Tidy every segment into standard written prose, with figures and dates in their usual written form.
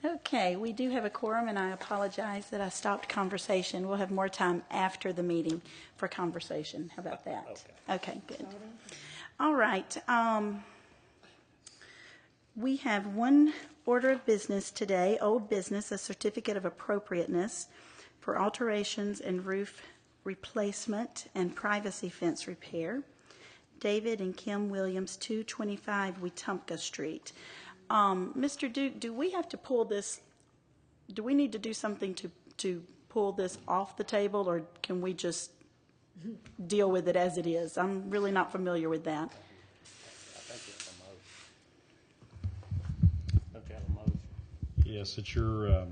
Okay, we do have a quorum, and I apologize that I stopped conversation. We'll have more time after the meeting for conversation. How about that? Okay, good. All right. We have one order of business today, old business, a certificate of appropriateness for alterations and roof replacement and privacy fence repair. David and Kim Williams, 225 Wetumpka Street. Mr. Duke, do we have to pull this, do we need to do something to pull this off the table, or can we just deal with it as it is? I'm really not familiar with that. Yes, at your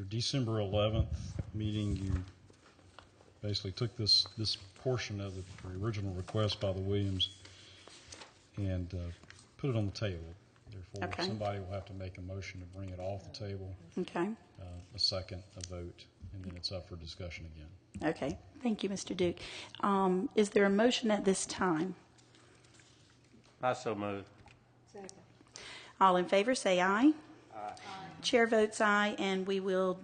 December 11th meeting, you basically took this portion of the original request by the Williams and put it on the table. Therefore, Okay. somebody will have to make a motion to bring it off the table, Okay. a second, a vote, and then it's up for discussion again. Okay. Thank you, Mr. Duke. Is there a motion at this time? I so move. Second. All in favor, say aye. Aye. Chair votes aye, and we will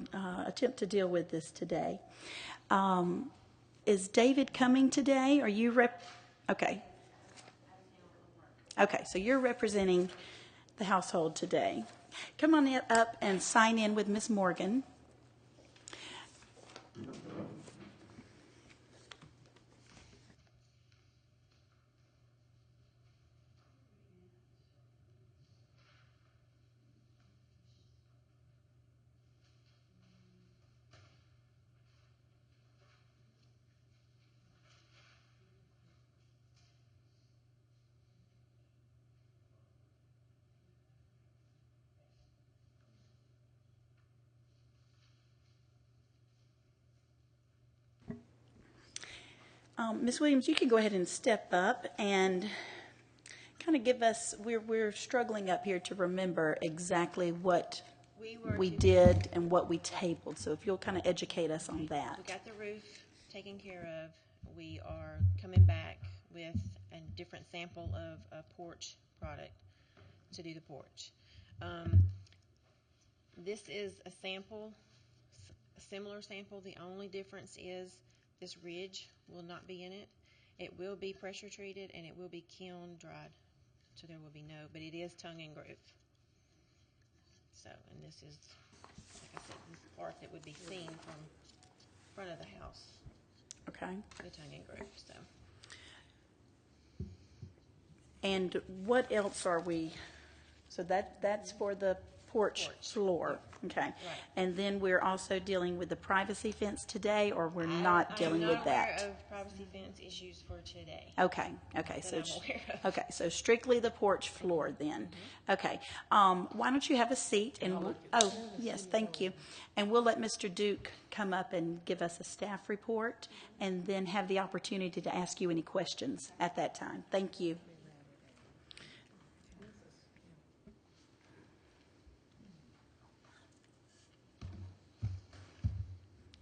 attempt to deal with this today. Is David coming today? Are you Okay. Okay, so you're representing the household today. Come on up and sign in with Miss Morgan. Ms. Williams, you can go ahead and step up and kind of give us, we're struggling up here to remember exactly what we did and what we tabled. So if you'll kind of educate us on that. We got the roof taken care of. We are coming back with a different sample of a porch product to do the porch. This is a sample, a similar sample. The only difference is this ridge will not be in it. It will be pressure treated and it will be kiln dried. So there will be no, but it is tongue and groove. So, and this is, like I said, this part that would be seen from front of the house. Okay. The tongue and groove, so. And what else are we, so that's for the porch floor, okay. Right. And then we're also dealing with the privacy fence today, or we're not dealing with that? I'm not aware of privacy fence issues for today. Okay, That so, I'm aware of. okay, so strictly the porch floor then. Okay, why don't you have a seat and, oh, yes, thank you. And we'll let Mr. Duke come up and give us a staff report and then have the opportunity to ask you any questions at that time. Thank you.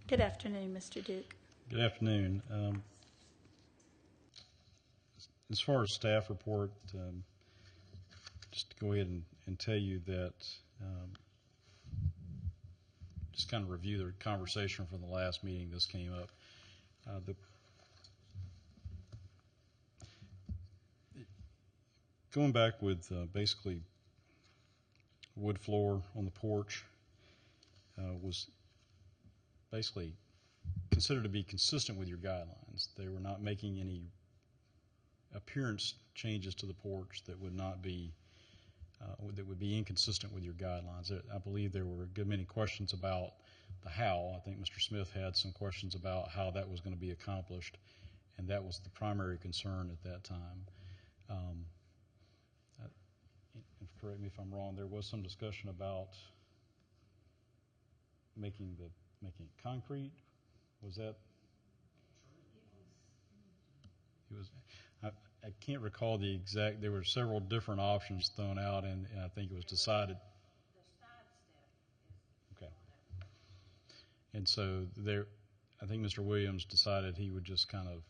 Good afternoon, Mr. Duke. Good afternoon. As far as staff report, just to go ahead and tell you that, just kind of review the conversation from the last meeting this came up. Going back with basically wood floor on the porch was basically considered to be consistent with your guidelines. They were not making any appearance changes to the porch that would not be that would be inconsistent with your guidelines. I believe there were a good many questions about the how. I think Mr. Smith had some questions about how that was going to be accomplished, and that was the primary concern at that time. Correct me if I'm wrong, there was some discussion about making it concrete. Was that? It was. I can't recall the exact. There were several different options thrown out, and I think it was decided. Okay. And so there, I think Mr. Williams decided he would just kind of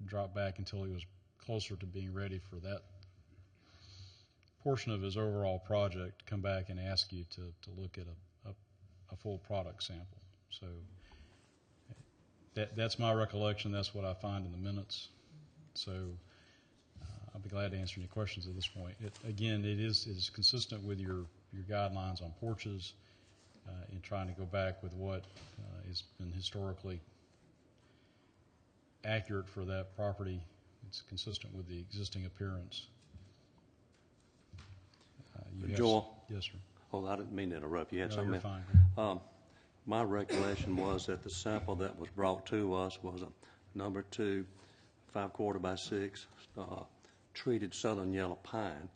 drop back until he was closer to being ready for that portion of his overall project come back and ask you to look at a full product sample. So that's my recollection. That's what I find in the minutes. So I'll be glad to answer any questions at this point. Again, it is consistent with your guidelines on porches in trying to go back with what has been historically accurate for that property. It's consistent with the existing appearance. Joel? Yes, sir. Oh, I didn't mean to interrupt. You had No, something. you're fine. My recollection was that the sample that was brought to us was a number 2, 5/4 by 6, treated southern yellow pine,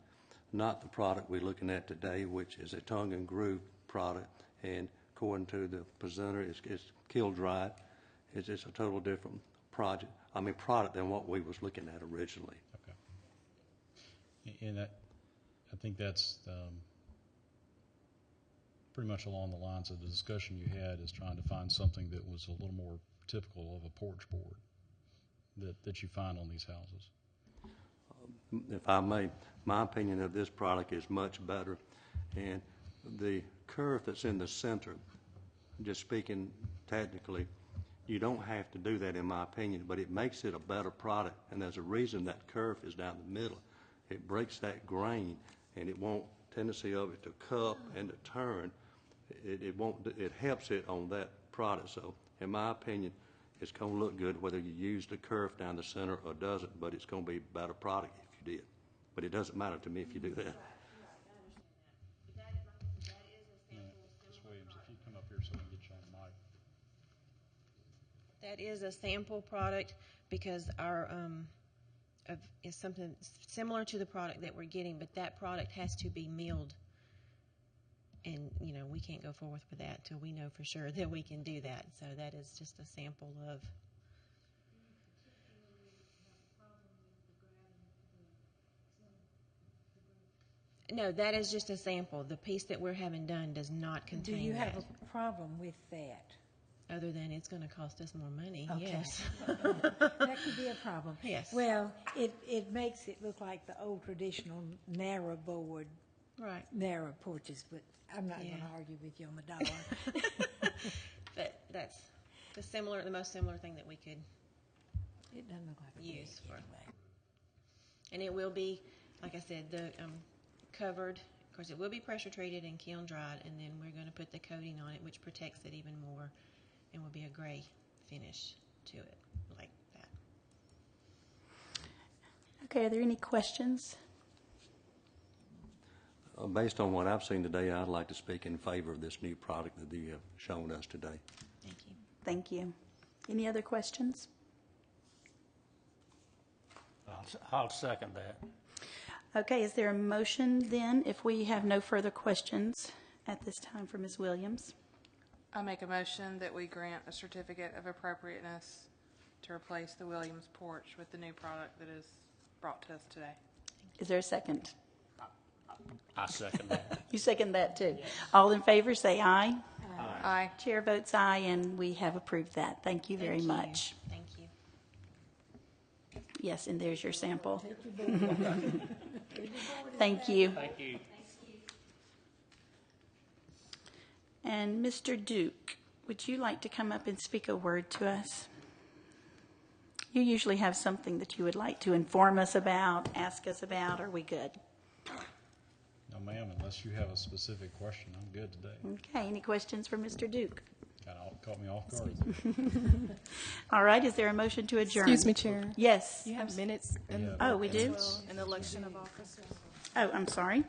not the product we're looking at today, which is a tongue and groove product. And according to the presenter, it's kiln dried. It's a total different product than what we was looking at originally. Okay. And I think that's pretty much along the lines of the discussion you had, is trying to find something that was a little more typical of a porch board that you find on these houses. If I may, my opinion of this product is much better. And the curve that's in the center, just speaking technically, you don't have to do that in my opinion, but it makes it a better product. And there's a reason that curve is down the middle. It breaks that grain, and it won't tendency of it to cup and to turn. It helps it on that product. So in my opinion, it's going to look good whether you use the curve down the center or doesn't, but it's going to be a better product if you did. But it doesn't matter to me if you do that. Ms. Williams, if you come up here so we can get you on the mic. That is a sample product because our is something similar to the product that we're getting, but that product has to be milled. And, we can't go forward with that till we know for sure that we can do that. So that is just a sample of. No, that is just a sample. The piece that we're having done does not contain Do you that. have a problem with that? Other than it's going to cost us more money, Okay. yes. That could be a problem. Yes. Well, it makes it look like the old traditional narrow board, Right. narrow porches, but I'm not Yeah. going to argue with you on the dollar. But that's the most similar thing that we could It doesn't look like a use big for. anyway. And it will be, like I said, the covered. Of course, it will be pressure treated and kiln dried, and then we're going to put the coating on it, which protects it even more, and will be a gray finish to it, like that. Okay, are there any questions? Based on what I've seen today, I'd like to speak in favor of this new product that you have shown us today. Thank you. Thank you. Any other questions? I'll second that. Okay, is there a motion then, if we have no further questions at this time for Ms. Williams? I make a motion that we grant a certificate of appropriateness to replace the Williams porch with the new product that is brought to us today. Is there a second? I second that. You second that too. All in favor, say aye. Aye. Chair votes aye, and we have approved that. Thank you very Thank you. much. Thank you. Yes, and there's your sample. Thank you. Thank you. And Mr. Duke, would you like to come up and speak a word to us? You usually have something that you would like to inform us about, ask us about. Are we good? No, ma'am, unless you have a specific question, I'm good today. Okay, any questions for Mr. Duke? Kind of caught me off guard. All right, is there a motion to adjourn? Excuse me, Chair. Yes. You have minutes and Oh, we do? an election of office. Oh, I'm sorry.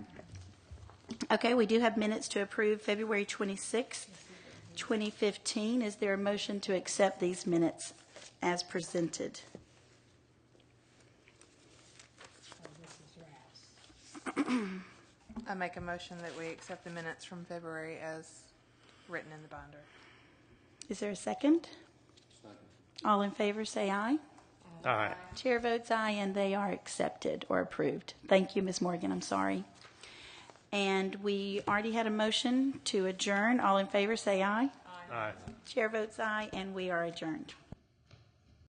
Okay, we do have minutes to approve February 26th, 2015. Is there a motion to accept these minutes as presented? I make a motion that we accept the minutes from February as written in the binder. Is there a second? All in favor, say aye. Aye. Chair votes aye, and they are accepted or approved. Thank you, Ms. Morgan. I'm sorry. And we already had a motion to adjourn. All in favor, say aye. Aye. Chair votes aye, and we are adjourned.